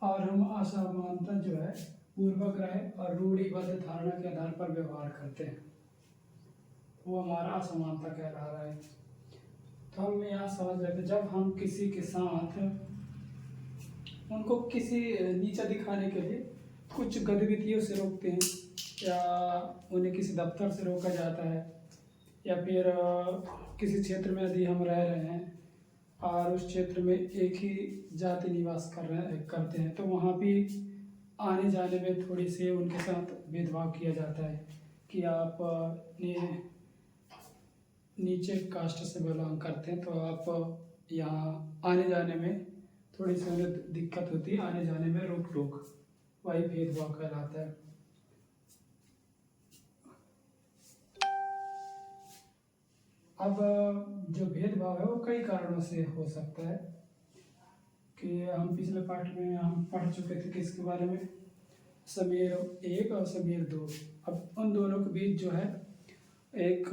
और हम असमानता जो है पूर्वग्रह और रूढ़िबद्ध धारणा के आधार पर व्यवहार करते हैं, वो हमारा असमानता कहला रहा है। तो हम यहाँ समझ रहे थे, जब हम किसी के साथ उनको किसी नीचा दिखाने के लिए कुछ गतिविधियों से रोकते हैं, या उन्हें किसी दफ्तर से रोका जाता है, या फिर किसी क्षेत्र में यदि हम रह रहे हैं और उस क्षेत्र में एक ही जाति निवास करते हैं, तो वहाँ भी आने जाने में थोड़ी सी उनके साथ भेदभाव किया जाता है कि आप नीचे कास्ट से बिलोंग करते हैं, तो आप यहाँ आने जाने में थोड़ी सी उन्हें दिक्कत होती है, आने जाने में रोक टोक, वही भेदभाव कहलाता है। अब जो भेदभाव है वो कई कारणों से हो सकता है, कि हम पिछले पाठ में हम पढ़ चुके थे कि इसके बारे में, समीर 1 और समीर 2। अब उन दोनों के बीच जो है एक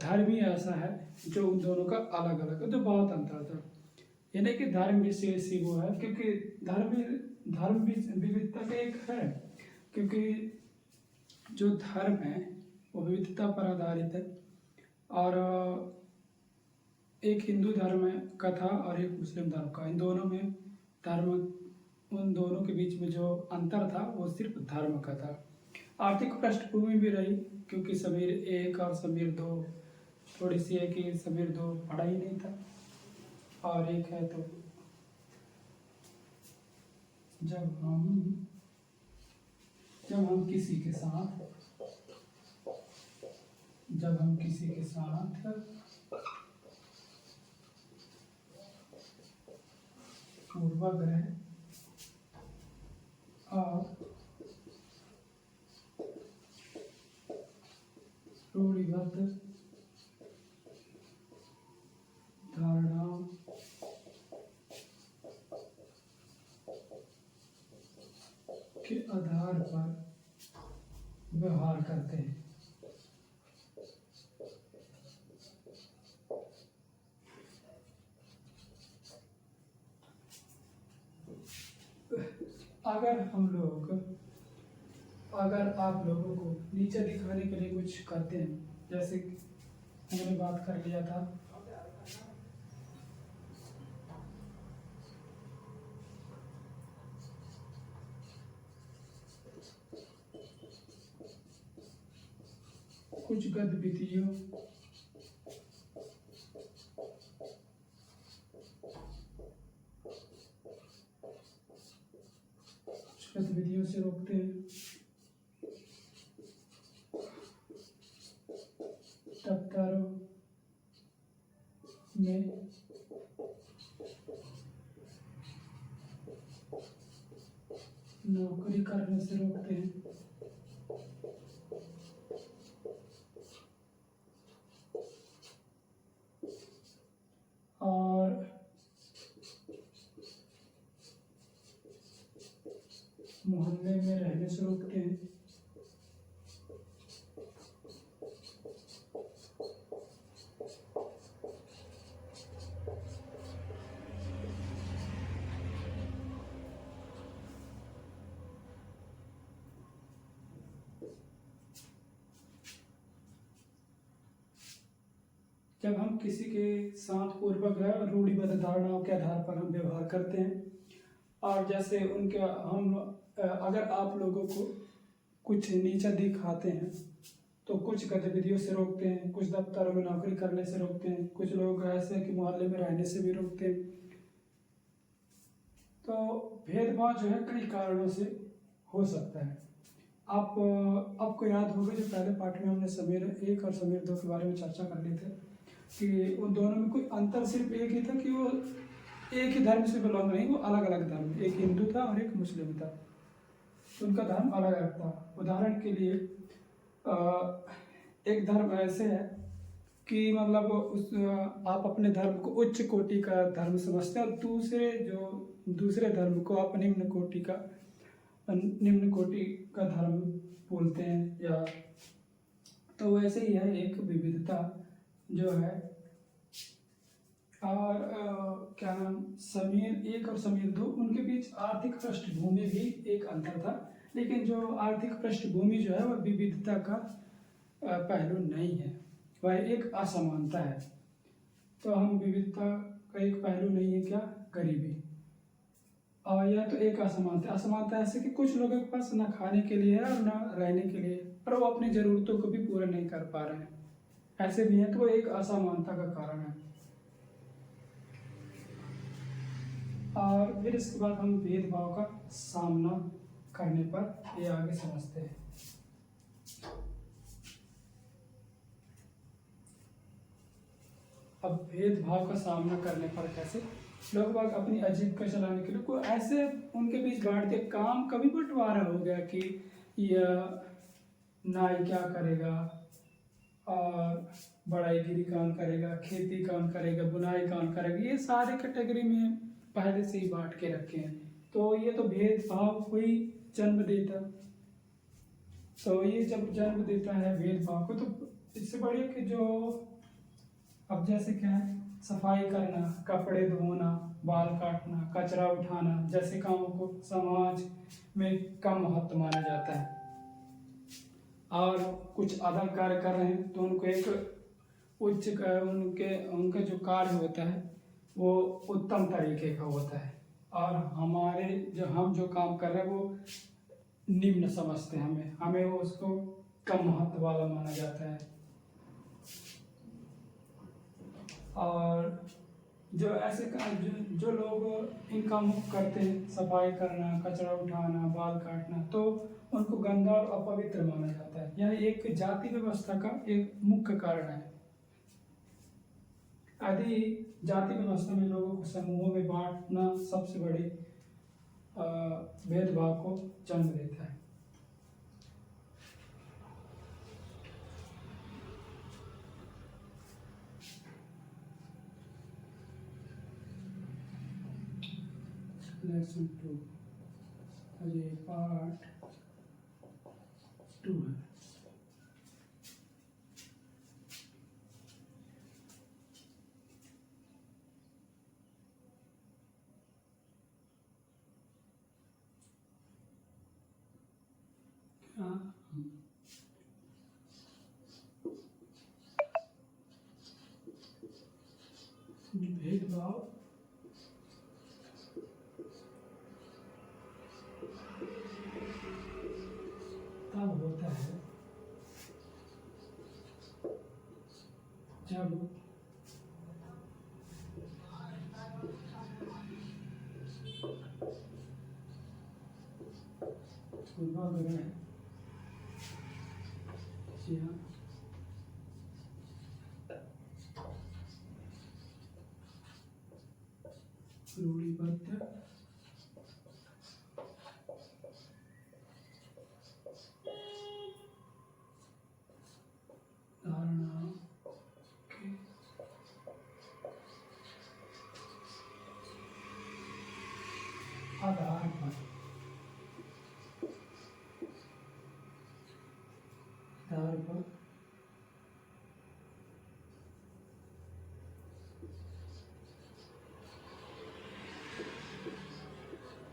धर्म ही ऐसा है जो उन दोनों का अलग अलग है, तो बहुत अंतर था। यानी कि धर्म विशेष ही वो है, क्योंकि धर्म विविधता का एक है, क्योंकि जो धर्म है वो विविधता पर आधारित है। और एक हिंदू धर्म का था और एक मुस्लिम धर्म का, इन दोनों में उन दोनों के बीच में जो अंतर था वो सिर्फ धर्म का था। आर्थिक पृष्ठभूमि भी रही, क्योंकि समीर 1 और समीर 2 थोड़ी सी है कि समीर 2 पढ़ा ही नहीं था, और एक है तो जब हम किसी के साथ पूर्वाग्रह और रूढ़िबद्ध धारणाओं के आधार पर व्यवहार करते हैं। अगर आप लोगों को नीचे दिखाने के लिए कुछ करते हैं, जैसे हमने बात कर लिया था कुछ गतिविधियों से रोकते हैं, दफ्तरों में नौकरी करने से रोकते हैं, और मोहल्ले में रहने से रोकते हैं, जब हम किसी के साथ पूर्वग्रह और रूढ़िबद्ध धारणाओं के आधार पर हम व्यवहार करते हैं, और जैसे उनके अगर आप लोगों को कुछ नीचा दिखाते हैं तो कुछ गतिविधियों से रोकते हैं, कुछ दफ्तरों में नौकरी करने से रोकते हैं, कुछ लोग ऐसे कि मोहल्ले में रहने से भी रोकते हैं। तो भेदभाव जो है कई कारणों से हो सकता है। आपको याद होगा जो पहले पाठ में हमने समीर 1 और समीर 2 के बारे में चर्चा कर ली थी, कि उन दोनों में कोई अंतर सिर्फ एक ही था कि वो एक ही धर्म से बिलोंग नहीं, वो अलग अलग धर्म, एक हिंदू था और एक मुस्लिम था, उनका धर्म अलग अलग था। उदाहरण के लिए एक धर्म ऐसे है कि मतलब आप अपने धर्म को उच्च कोटि का धर्म समझते हैं, और दूसरे धर्म को आप निम्न कोटि का धर्म बोलते हैं, या तो वैसे ही है एक विविधता जो है और क्या नाम, समीर एक और समीर दो, उनके बीच आर्थिक पृष्ठभूमि भी एक अंतर था, लेकिन जो आर्थिक पृष्ठभूमि जो है वह विविधता का पहलू नहीं है, वह एक असमानता है। तो हम विविधता का एक पहलू नहीं है क्या, गरीबी। और यह तो एक असमानता, असमानता ऐसे कि कुछ लोगों के पास ना खाने के लिए है और ना रहने के लिए, और वो अपनी जरूरतों को भी पूरा नहीं कर पा रहे हैं, ऐसे भी हैं, तो वो एक असमानता का कारण है। और फिर इसके बाद हम भेदभाव का सामना करने पर ये आगे समझते हैं। अब भेदभाव का सामना करने पर कैसे, लोग बाग अपनी आजीविका चलाने के लिए कोई ऐसे उनके बीच बांट दिया, काम कभी बंटवारा हो गया कि यह नाई क्या करेगा और बढ़ाईगिरी कौन करेगा, खेती कौन करेगा, बुनाई कौन करेगा, ये सारे कैटेगरी में पहले से ही बांट के रखे हैं। तो ये तो भेदभाव को ही जन्म देता। तो ये जब जन्म देता है भेदभाव को, तो इससे बढ़िया कि जो अब जैसे क्या है, सफाई करना, कपड़े धोना, बाल काटना, कचरा उठाना जैसे कामों को समाज में कम महत्व माना जाता है, और कुछ अदर कार्य कर रहे हैं तो उनको एक उच्च उनके जो कार्य होता है वो उत्तम तरीके का होता है, और हम जो काम कर रहे हैं वो निम्न समझते हैं, हमें वो उसको कम महत्व वाला माना जाता है। और जो ऐसे जो लोग इन कामों को करते हैं, सफाई करना, कचरा उठाना, बाल काटना, तो उनको गंदा और अपवित्र माना जाता है। यह एक जाति व्यवस्था का एक मुख्य कारण है। यदि जाति व्यवस्था में लोगों को समूहों में बांटना सबसे बड़ी भेदभाव को जन्म देता है। लेसन 2 अजय पार्ट 2 है। भेदभाव तब होता है जब पूर्वाग्रह या रूढ़िबद्ध धारणाओं के आधार पर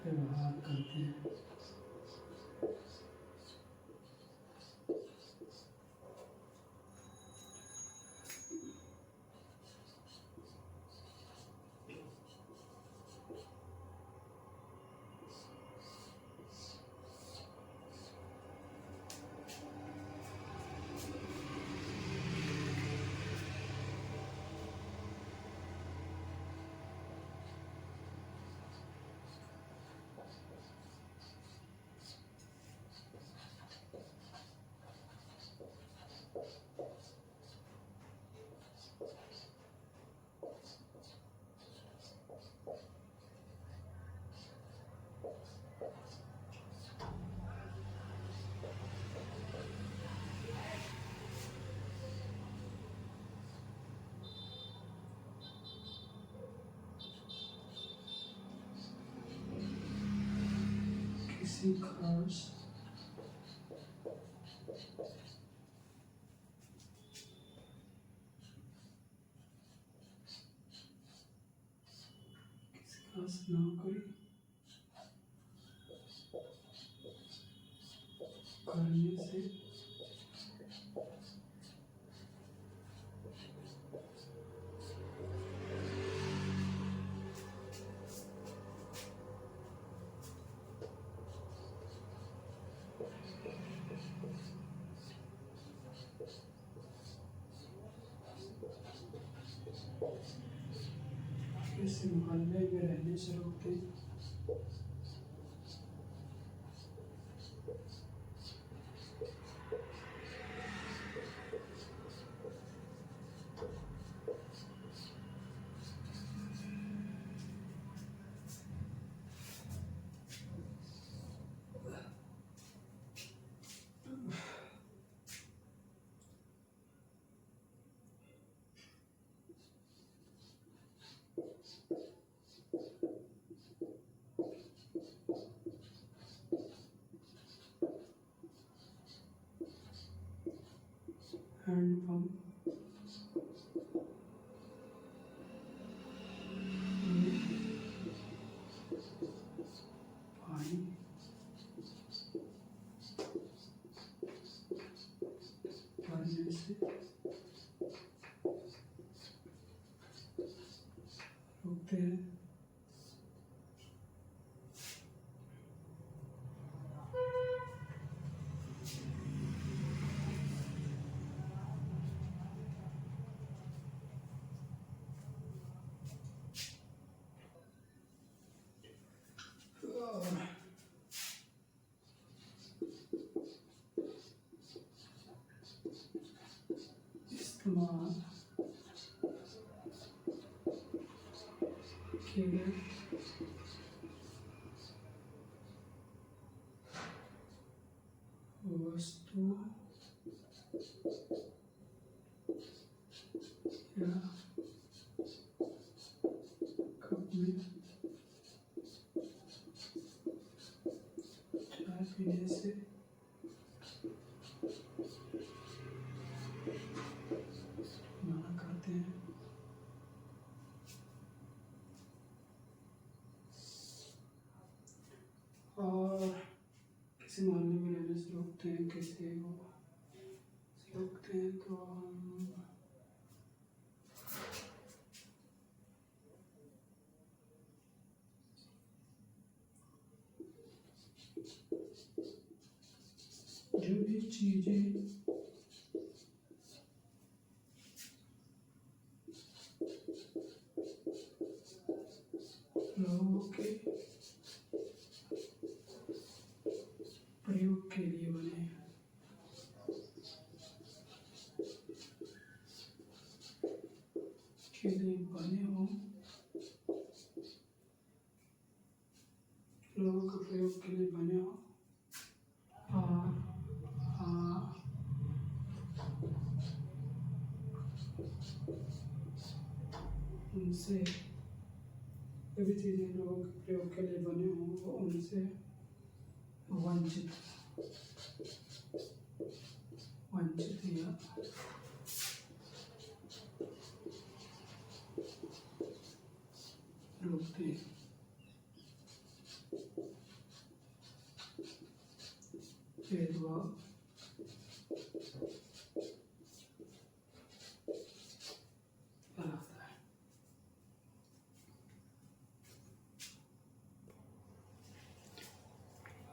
व्यवहार करते हैं। किसी खास विश्वास नौकरी करने से इस मोहल्ले में रहने से रोकते हैं। हैंडपंप पानी भरने से रोकते हैं। इस्तेमाल किए वस्तु या कप में चाय पीने से मना करते हैं। और किसी मोहल्ले में रहने से रोकते हैं, किसी को रोकते हैं तो हम जो भी चीजें लोगों के प्रयोग के लिए बने हैं, के लिए बने हों, लोगों के प्रयोग के लिए बने हों और उनसे सभी चीज़ें लोगों के प्रयोग के लिए बने हों वो उनसे वंचित या रोकते हैं। भेदभाव फैलाता है।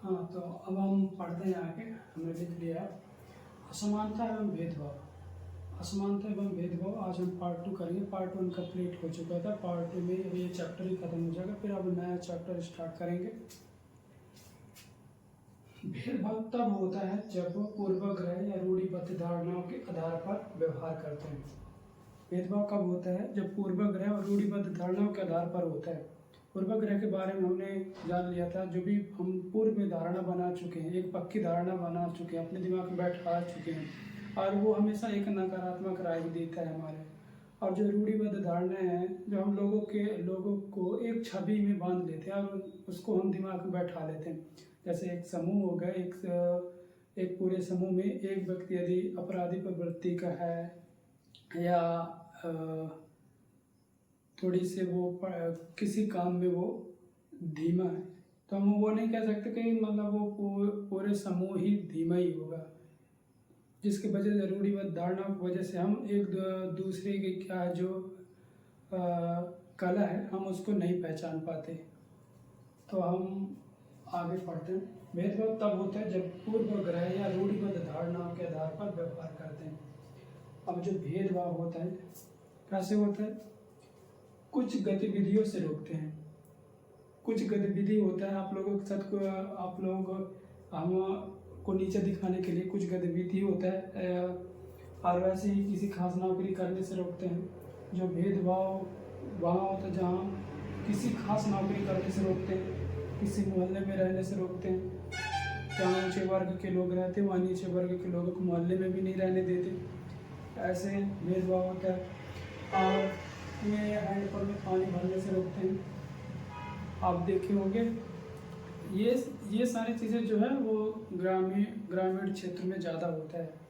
हाँ, तो अब हम पढ़ते हैं आगे। हमने लिख लिया असमानता एवं भेदभाव। असमानता एवं भेदभाव आज हम पार्ट 2 करेंगे। पार्ट 1 कंप्लीट हो चुका था। पार्ट 2 में ये चैप्टर ही खत्म हो जाएगा, फिर अब नया चैप्टर स्टार्ट करेंगे। भेदभाव तब होता है जब वो पूर्वाग्रह या रूढ़िबद्ध धारणाओं के आधार पर व्यवहार करते हैं। भेदभाव कब होता है? जब पूर्वाग्रह और रूढ़िबद्ध धारणाओं के आधार पर होता है। पूर्वाग्रह के बारे में हमने जान लिया था, जो भी हम पूर्व में धारणा बना चुके हैं, एक पक्की धारणा बना चुके हैं, अपने दिमाग में बैठा चुके हैं, और वो हमेशा एक नकारात्मक राय भी देता है हमारे। और जो रूढ़िबद्ध धारणाएं हैं, जो हम लोगों को एक छवि में बांध लेते हैं और उसको हम दिमाग में बैठा लेते हैं। जैसे एक समूह हो गया, एक पूरे समूह में एक व्यक्ति यदि अपराधी प्रवृत्ति का है या थोड़ी सी वो किसी काम में वो धीमा है, तो हम वो नहीं कह सकते कि मतलब वो पूरे समूह ही धीमा ही होगा, जिसकी वजह से रूढ़िबद्ध धारणा की वजह से हम एक दूसरे की क्या जो कला है हम उसको नहीं पहचान पाते। तो हम आगे पढ़ते हैं। भेदभाव तब होता है जब पूर्वग्रह या रूढ़िबद्ध धारणाओं के आधार पर व्यवहार करते हैं। अब जो भेदभाव होता है कैसे होता है, कुछ गतिविधियों से रोकते हैं। कुछ गतिविधि होता है आप लोगों के साथ को, आप लोगों को हम को नीचे दिखाने के लिए कुछ गतिविधि होता है, और वैसे ही किसी खास नौकरी करने से रोकते हैं। जो भेदभाव वहाँ होता है जहाँ किसी खास नौकरी करने से रोकते हैं, किसी मोहल्ले में रहने से रोकते हैं। जहाँ ऊंचे वर्ग के लोग रहते हैं वहाँ नीचे वर्ग के लोगों को मोहल्ले में भी नहीं रहने देते, ऐसे भेदभाव होता है। और ये हैंडपंप में पानी भरने से रोकते हैं, आप देखे होंगे। ये सारी चीज़ें जो है वो ग्रामीण क्षेत्र में ज़्यादा होता है।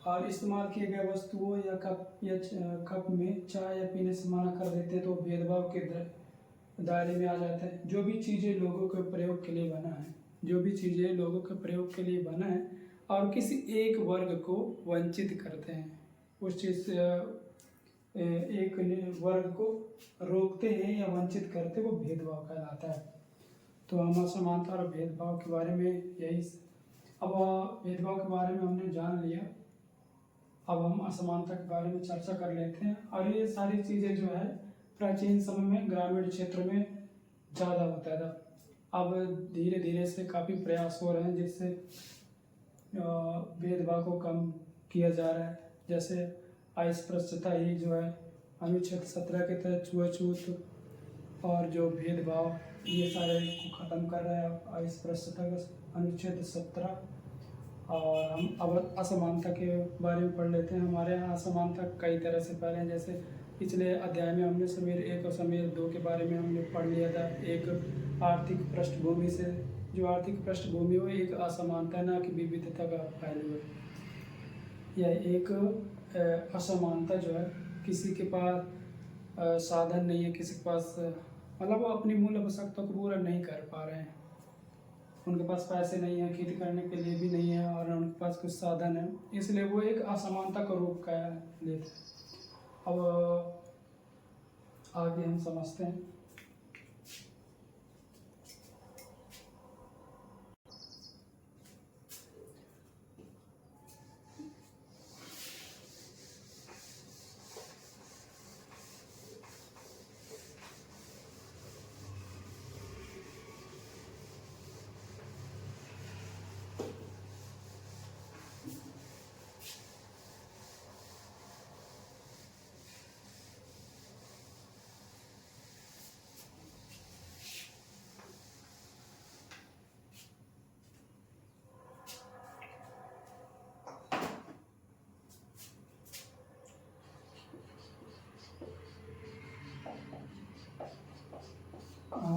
और इस्तेमाल किए गए वस्तुओं या कप में चाय या पीने से मना कर देते हैं तो भेदभाव के दायरे में आ जाता है। जो भी चीज़ें लोगों के प्रयोग के लिए बना है, जो भी चीज़ें लोगों के प्रयोग के लिए बना है और किसी एक वर्ग को वंचित करते हैं, उस चीज़ से एक वर्ग को रोकते हैं या वंचित करते, वो भेदभाव कहलाता है। तो हम असमानता और भेदभाव के बारे में यही, अब भेदभाव के बारे में हमने जान लिया, अब हम असमानता के बारे में चर्चा कर लेते हैं। और ये सारी चीज़ें जो है प्राचीन समय में ग्रामीण क्षेत्र में ज़्यादा होता था। अब धीरे धीरे से काफ़ी प्रयास हो रहे हैं जिससे भेदभाव को कम किया जा रहा है। जैसे अस्पृश्यता ही जो है अनुच्छेद 17 के तहत छुआछूत और जो भेदभाव ये सारे को ख़त्म कर रहा है अस्पृश्यता का अनुच्छेद 17। और हम अब असमानता के बारे में पढ़ लेते हैं। हमारे यहाँ असमानता कई तरह से फैले हैं। जैसे पिछले अध्याय में हमने समीर 1 और समीर 2 के बारे में हमने पढ़ लिया था। एक आर्थिक पृष्ठभूमि से, जो आर्थिक पृष्ठभूमि हो एक असमानता ना कि विविधता का पहलू है। यह एक असमानता जो है किसी के पास साधन नहीं है, किसी के पास मतलब वो अपनी मूल आवश्यकता को पूरा नहीं कर पा रहे हैं, उनके पास पैसे नहीं है, खेती करने के लिए भी नहीं है और उनके पास कुछ साधन है, इसलिए वो एक असमानता का रूप का लेते हैं। अब आगे हम समझते हैं।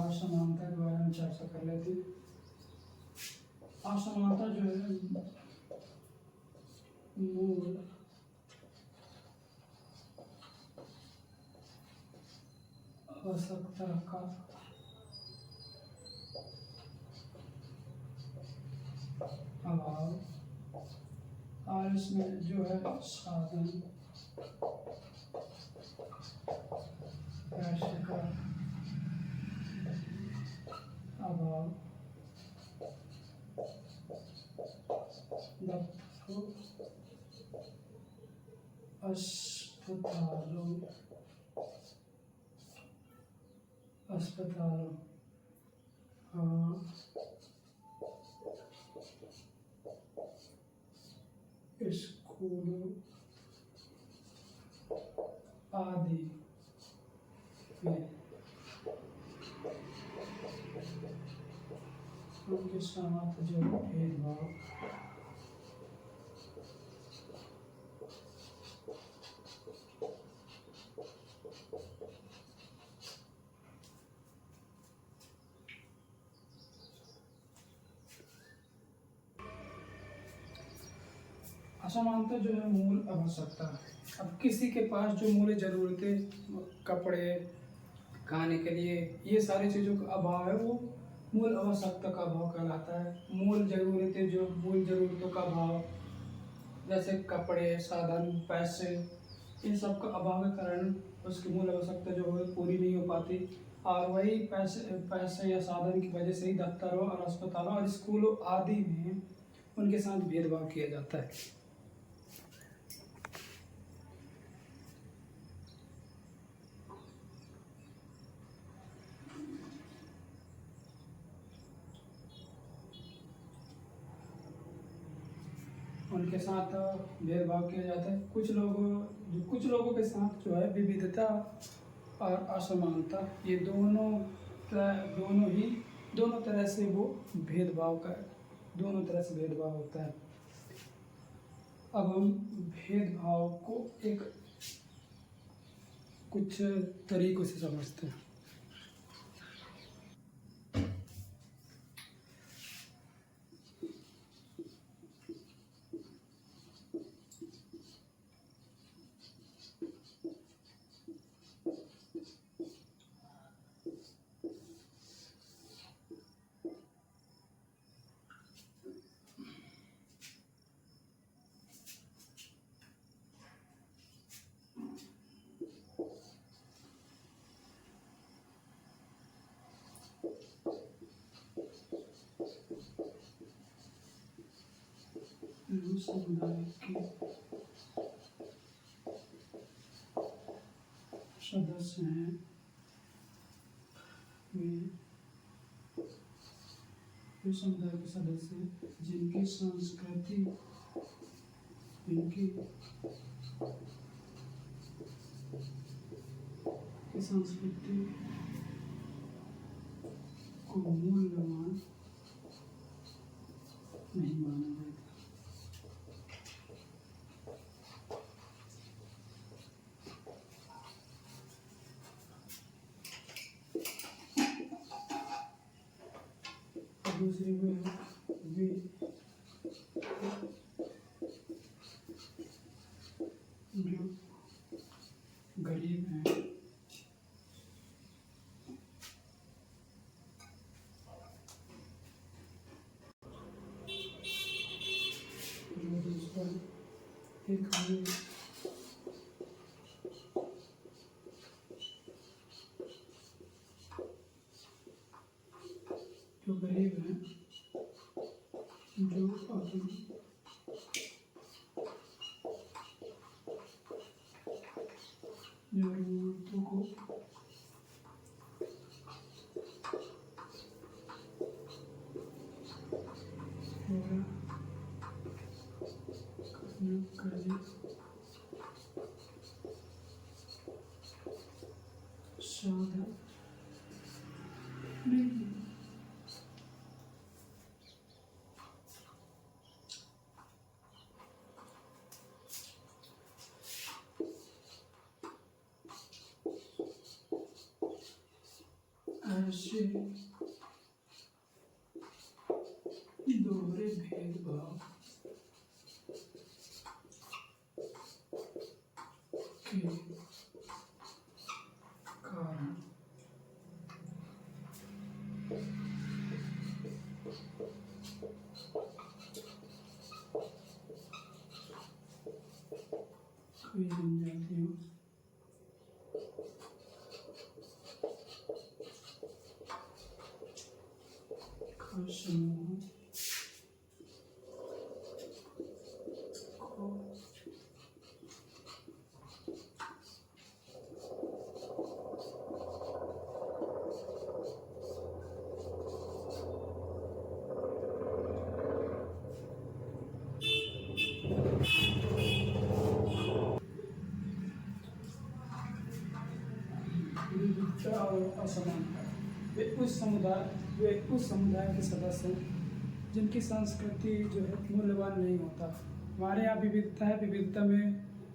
असमानता के बारे में चर्चा कर लेते हैं। असमानता जो है मूल आवश्यकता का अभाव और इसमें जो है साधन पैसे का अभाव, अस्पतालों स्कूलों आदि में उनके साथ जो भेदभाव असमानता जो है मूल आवश्यकता। अब किसी के पास जो मूल ज़रूरतें, कपड़े, खाने के लिए, ये सारी चीज़ों का अभाव है, वो मूल आवश्यकता का अभाव कहलाता है। मूल ज़रूरतें, जो मूल ज़रूरतों का अभाव, जैसे कपड़े, साधन, पैसे, इन सब का अभाव के कारण उसकी मूल आवश्यकता जो है पूरी नहीं हो पाती। और वही पैसे या साधन की वजह से ही दफ्तरों और अस्पतालों और स्कूलों आदि में उनके साथ भेदभाव किया जाता है। उनके साथ भेदभाव किया जाता है। कुछ लोगों के साथ जो है विविधता और असमानता, ये दोनों तरह से वो दोनों तरह से भेदभाव होता है। अब हम भेदभाव को कुछ तरीकों से समझते हैं। समुदाय के सदस्य हैं, वे समुदाय के सदस्य हैं जिनकी संस्कृति को मूल्यवान नहीं माना जाता। दूसरी में वे जो गरीब हैं, जो दूसरा एक जो गरीब हैं, जो अपनी जरूरतों को पूरा करने साधन नहीं। ऐसे दोहरे भेदभाव के कारण कई जनजातियों का समूह को विविधता और असमानता। वे उस समुदाय के सदस्य हैं जिनकी संस्कृति जो है मूल्यवान नहीं होता। हमारे यहाँ विविधता है, विविधता में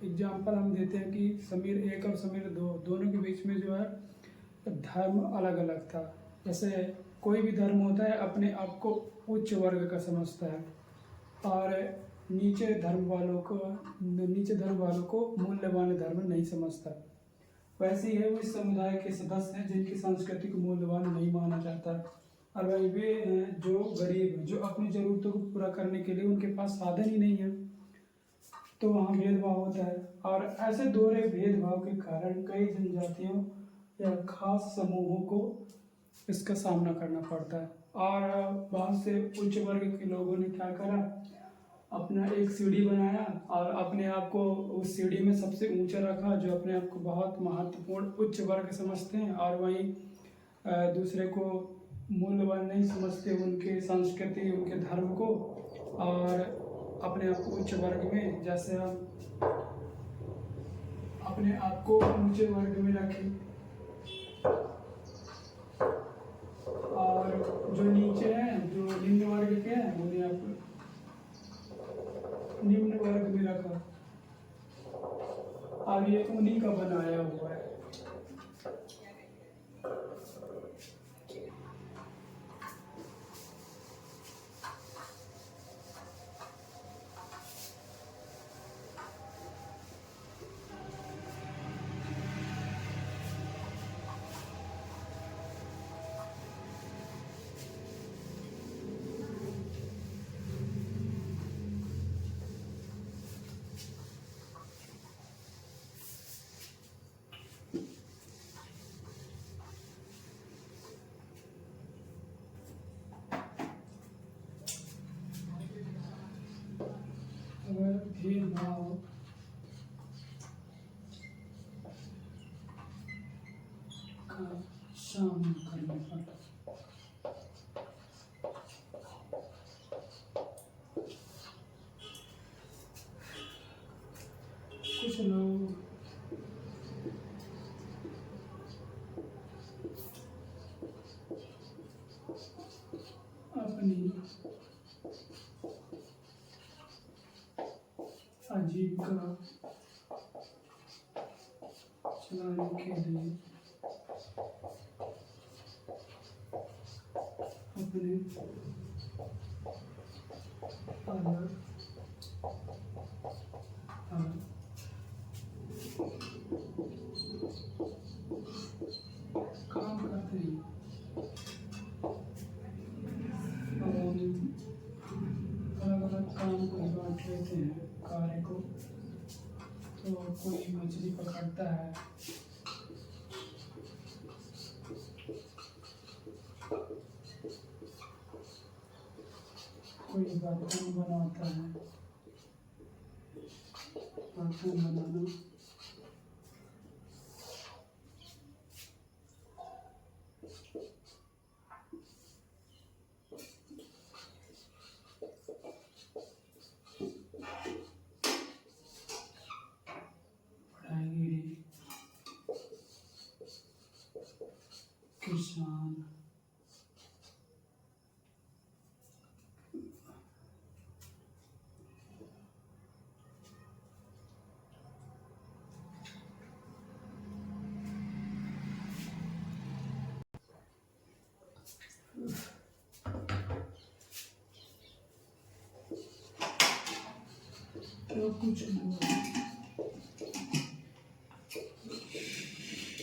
एग्जाम्पल हम देते हैं कि समीर 1 और समीर 2 दोनों के बीच में जो है धर्म अलग अलग था। जैसे कोई भी धर्म होता है अपने आप को उच्च वर्ग का समझता है, और नीचे धर्म वालों को मूल्यवान धर्म नहीं समझता। वैसे ही है वो इस समुदाय के सदस्य हैं जिनकी संस्कृति को मूल्यवान नहीं माना जाता। और वही वे हैं जो गरीब हैं, जो अपनी ज़रूरतों को पूरा करने के लिए उनके पास साधन ही नहीं है, तो वहाँ भेदभाव होता है। और ऐसे दोहरे भेदभाव के कारण कई जनजातियों या खास समूहों को इसका सामना करना पड़ता है। और बहुत से उच्च वर्ग के लोगों ने क्या करा, अपना एक सीढ़ी बनाया और अपने आप को उस सीढ़ी में सबसे ऊंचा रखा, जो अपने आप को बहुत महत्वपूर्ण उच्च वर्ग समझते हैं, और वहीं दूसरे को मूल्यवान नहीं समझते, उनके संस्कृति उनके धर्म को, और अपने आप को उच्च वर्ग में, जैसे हम अपने आप को ऊंचे वर्ग में रखें और जो नीचे हैं, जो निम्न वर्ग के हैं, उन्हें आप निम्न वर्ग में रखा। और ये उन्हीं का बनाया हुआ है। अगर भेदभाव का सामना करना पड़ता, कुछ लोग अपनी आजीविका चलाने के लिए अपने अलग अलग काम करते हैं। अलग अलग काम को बांट लेते हैं कार्य को। तो कोई मछली पकड़ता है, कोई बर्तन बनाता है, बर्तन बनाना पढ़ाईगिरी, किसान, तो कुछ लोग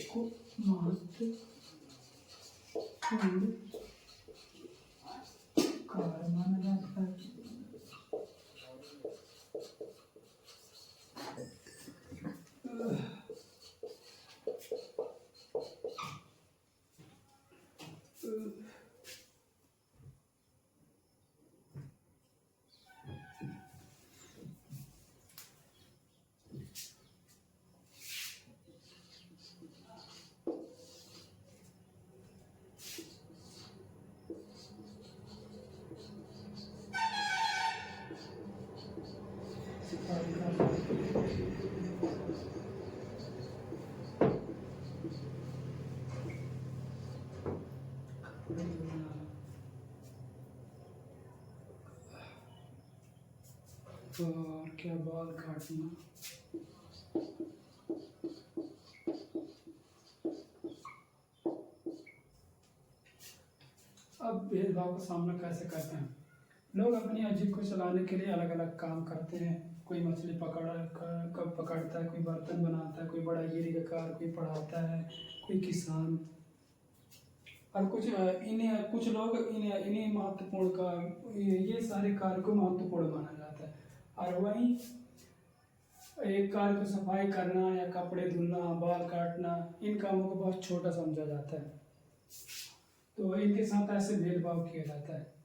को महत्वपूर्ण कार्य माना जाता है। और क्या बाल काटना, अब भेदभाव का सामना कैसे करते हैं। लोग अपनी आजीविका को चलाने के लिए अलग अलग काम करते हैं। कोई मछली पकड़ता है, कोई बर्तन बनाता है, कोई बड़ा गिरी का कार्य, कोई पढ़ाता है, कोई किसान। और कुछ लोग इन्हीं महत्वपूर्ण का ये सारे कार्य को महत्वपूर्ण माना जाता है। और वहीं एक कार्य को सफाई करना या कपड़े धुलना, बाल काटना, इन कामों को बहुत छोटा समझा जाता है। तो इनके साथ ऐसे भेदभाव किया जाता है।